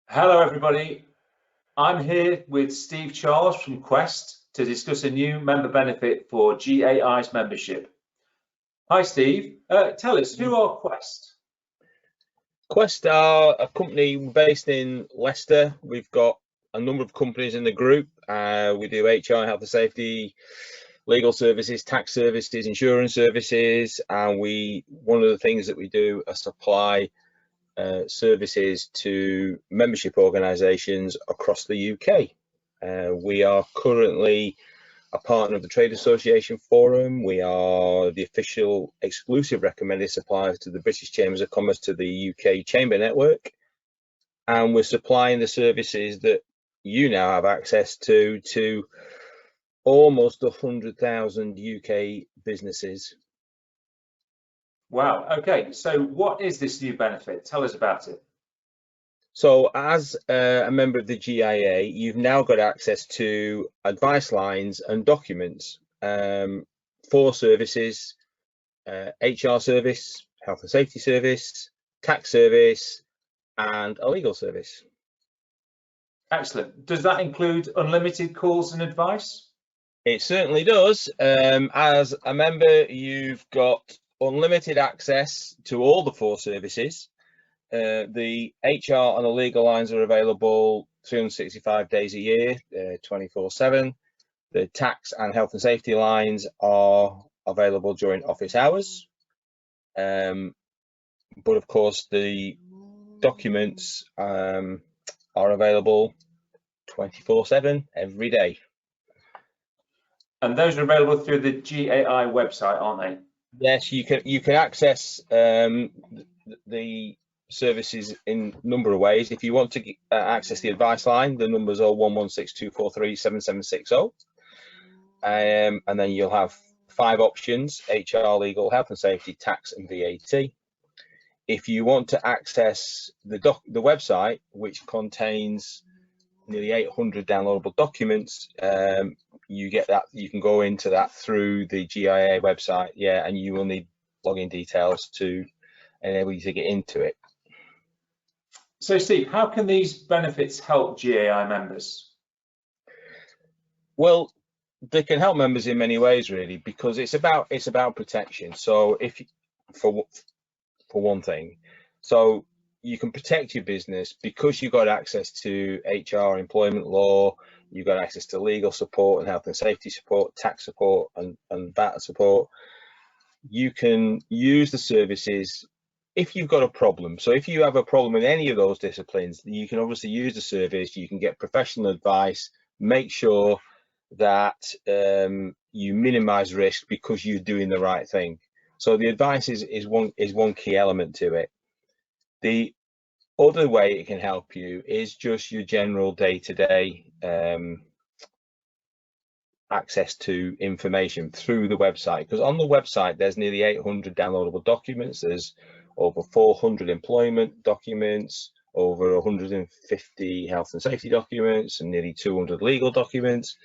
Hello, everybody. I'm here with Steve Charles from Quest to discuss a new member benefit for GAI's membership. Hi, Steve. Tell us, who are Quest? Quest are a company based in Leicester. We've got a number of companies in the group. We do HR, health and safety, legal services, tax services, insurance services, and one of the things that we do are supply services to membership organisations across the UK. We are currently a partner of the Trade Association Forum. We are the official exclusive recommended supplier to the British Chambers of Commerce, to the UK Chamber Network, and we're supplying the services that you now have access to almost 100,000 UK businesses. Wow. Okay. So what is this new benefit? Tell us about it. So as a member of the GIA, you've now got access to advice lines and documents for services, HR service, health and safety service, tax service, and a legal service. Excellent. Does that include unlimited calls and advice? It certainly does. As a member, you've got unlimited access to all the 4 services. The HR and the legal lines are available 365 days a year, 24/7. The tax and health and safety lines are available during office hours. But of course, the documents are available 24/7 every day. And those are available through the GAI website, aren't they? Yes, you can access the services in a number of ways. If you want to access the advice line, the numbers are 116-243-7760, and then you'll have 5 options: HR, legal, health and safety, tax, and VAT. If you want to access the website, which contains nearly 800 downloadable documents, you get that. You can go into that through the GIA website, and you will need login details to enable you to get into it. So, Steve, how can these benefits help GAI members? Well, they can help members in many ways, really, because it's about protection. So, if for one thing, so you can protect your business because you've got access to HR, employment law, you've got access to legal support and health and safety support, tax support, and VAT support. You can use the services if you've got a problem. So if you have a problem in any of those disciplines, you can obviously use the service. You can get professional advice, make sure that you minimize risk because you're doing the right thing. So the advice is one key element to it. The other way it can help you is just your general day-to-day access to information through the website, because on the website there's nearly 800 downloadable documents. There's over 400 employment documents, over 150 health and safety documents, and nearly 200 legal documents.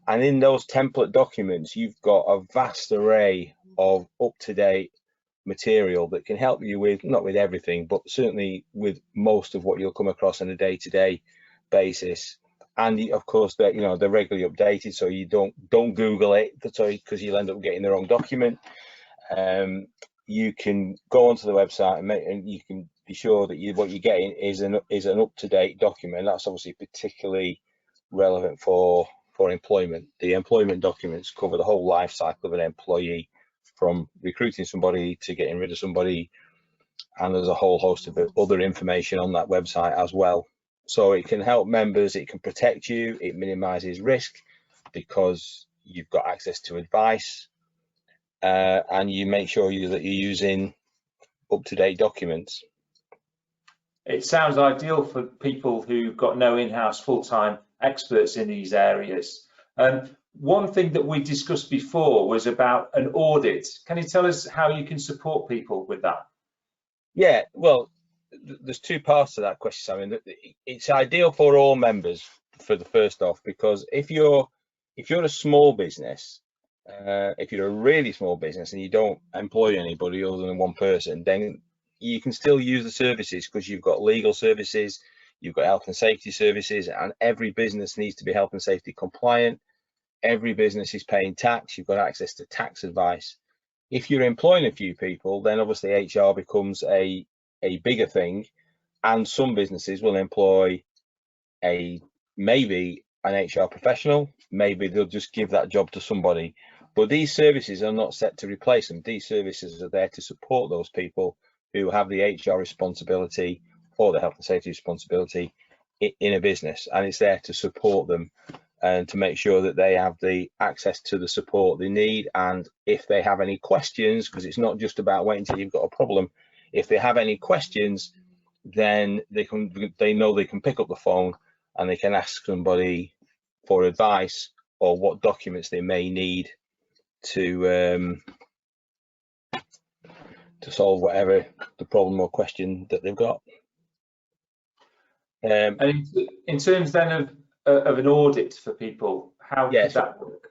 And in those template documents, you've got a vast array of up-to-date material that can help you with, not with everything, but certainly with most of what you'll come across on a day-to-day basis. And of course, they're regularly updated, so you don't Google it, because you'll end up getting the wrong document. You can go onto the website and you can be sure that what you're getting is an up-to-date document. That's obviously particularly relevant for employment. The employment documents cover the whole life cycle of an employee, from recruiting somebody to getting rid of somebody, and there's a whole host of other information on that website as well. So it can help members, it can protect you, it minimizes risk because you've got access to advice, and you make sure that you're using up-to-date documents. It sounds ideal for people who've got no in-house full-time experts in these areas. One thing that we discussed before was about an audit. Can you tell us how you can support people with that? Yeah, well, there's 2 parts to that question, Simon. It's ideal for all members, for the first off, because if you're a small business, if you're a really small business and you don't employ anybody other than one person, then you can still use the services, because you've got legal services, you've got health and safety services, and every business needs to be health and safety compliant. Every business is paying tax. You've got access to tax advice. If you're employing a few people, then obviously HR becomes a bigger thing, and some businesses will employ maybe an HR professional, maybe they'll just give that job to somebody. But these services are not set to replace them. These services are there to support those people who have the HR responsibility or the health and safety responsibility in a business, and it's there to support them and to make sure that they have the access to the support they need. And if they have any questions, because it's not just about waiting until you've got a problem, if they have any questions, then they know they can pick up the phone and they can ask somebody for advice or what documents they may need to solve whatever the problem or question that they've got. And in terms then of an audit for people, how could that work?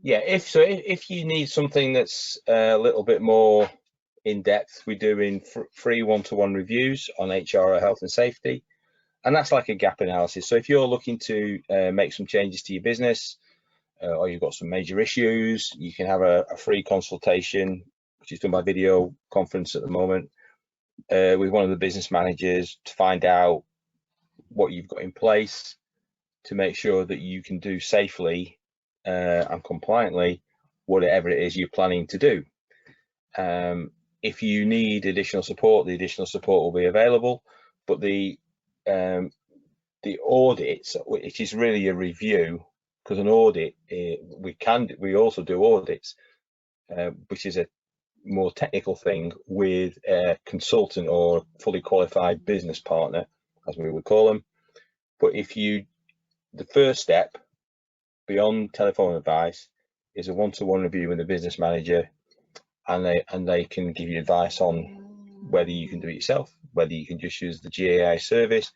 Yeah, if you need something that's a little bit more in depth, we're doing free one-to-one reviews on HR or health and safety, and that's like a gap analysis. So if you're looking to make some changes to your business, or you've got some major issues, you can have a free consultation, which is done by video conference at the moment, with one of the business managers to find out what you've got in place to make sure that you can do safely and compliantly whatever it is you're planning to do. If you need additional support, the additional support will be available, but the audits, which is really a review, because an audit, we also do audits, which is a more technical thing with a consultant or fully qualified business partner, as we would call them. But the first step beyond telephone advice is a one-to-one review with the business manager, and they can give you advice on whether you can do it yourself, whether you can just use the GAI service,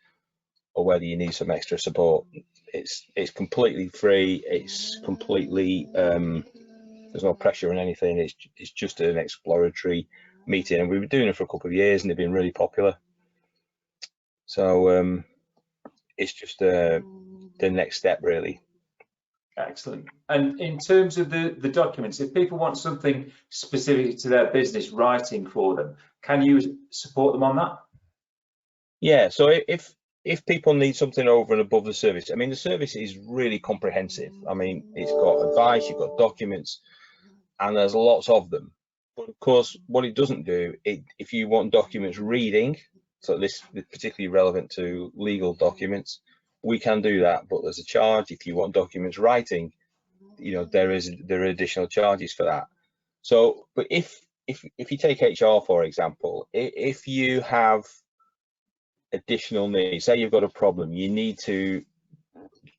or whether you need some extra support. It's completely free. It's completely there's no pressure on anything. It's just an exploratory meeting, and we've been doing it for a couple of years, and they've been really popular. So it's just the next step, really. Excellent. And in terms of the documents, if people want something specific to their business writing for them, can you support them on that? Yeah, so if people need something over and above the service, I mean, the service is really comprehensive. I mean, it's got advice, you've got documents, and there's lots of them. But of course, what it doesn't do, if you want documents reading, so this is particularly relevant to legal documents, we can do that, but there's a charge. If you want documents writing, there are additional charges for that. So, but if you take HR, for example, if you have additional needs, say you've got a problem, you need to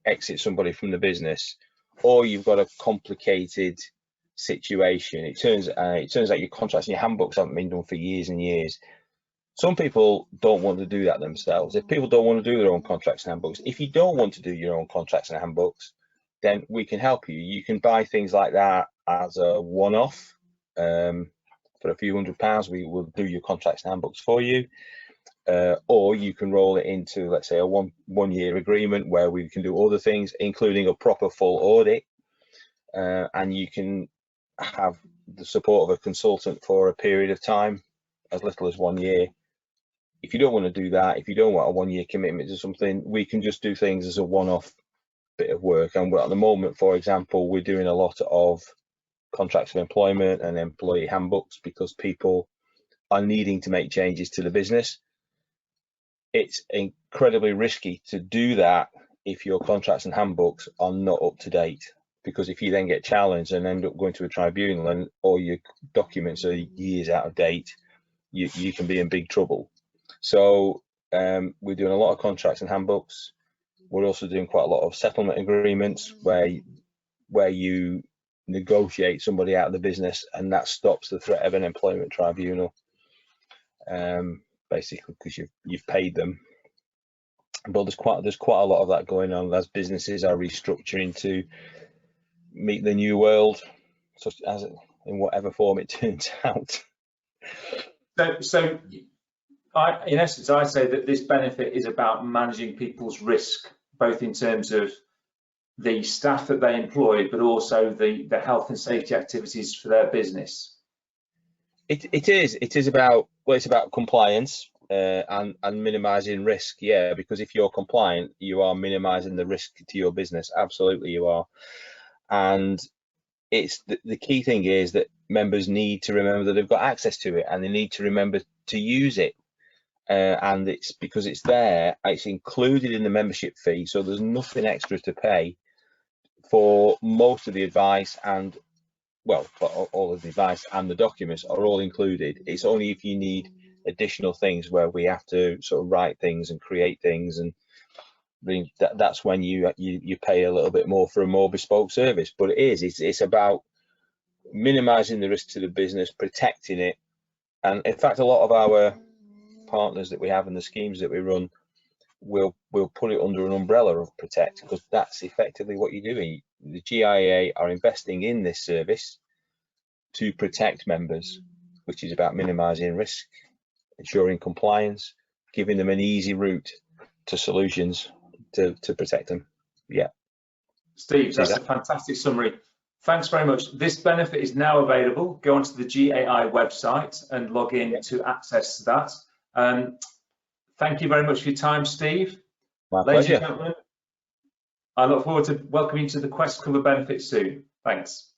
exit somebody from the business, or you've got a complicated situation, it turns out your contracts and your handbooks haven't been done for years and years. Some people don't want to do that themselves. If people don't want to do their own contracts and handbooks, if you don't want to do your own contracts and handbooks, then we can help you. You can buy things like that as a one-off. For a few £100, we will do your contracts and handbooks for you. Or you can roll it into, let's say, a one-year agreement where we can do other things, including a proper full audit, and you can have the support of a consultant for a period of time, as little as 1 year. If you don't want to do that, if you don't want a 1 year commitment to something, we can just do things as a one-off bit of work. And at the moment, for example, we're doing a lot of contracts of employment and employee handbooks because people are needing to make changes to the business. It's incredibly risky to do that if your contracts and handbooks are not up to date, because if you then get challenged and end up going to a tribunal and all your documents are years out of date, you can be in big trouble. So we're doing a lot of contracts and handbooks. We're also doing quite a lot of settlement agreements where you negotiate somebody out of the business, and that stops the threat of an employment tribunal, basically because you've paid them. But there's quite a lot of that going on as businesses are restructuring to meet the new world, such as in whatever form it turns out. So In essence, I say that this benefit is about managing people's risk, both in terms of the staff that they employ, but also the health and safety activities for their business. It is about, well, it's about compliance and minimizing risk. Yeah, because if you're compliant, you are minimizing the risk to your business. Absolutely, you are. And it's the key thing is that members need to remember that they've got access to it, and they need to remember to use it. And it's because it's there, it's included in the membership fee, so there's nothing extra to pay for most of the advice, and well, for all of the advice and the documents are all included. It's only if you need additional things where we have to sort of write things and create things, and that's when you pay a little bit more for a more bespoke service. But it's about minimizing the risk to the business, protecting it. And in fact, a lot of our partners that we have and the schemes that we run will put it under an umbrella of protect, because that's effectively what you're doing. The GIA are investing in this service to protect members, which is about minimizing risk, ensuring compliance, giving them an easy route to solutions to protect them. Yeah, Steve, that's a fantastic summary. Thanks very much. This benefit is now available. Go onto the GAI website and log in to access that. Thank you very much for your time, Steve. My Ladies pleasure. and gentlemen, I look forward to welcoming you to the Quest Cover benefit soon. Thanks.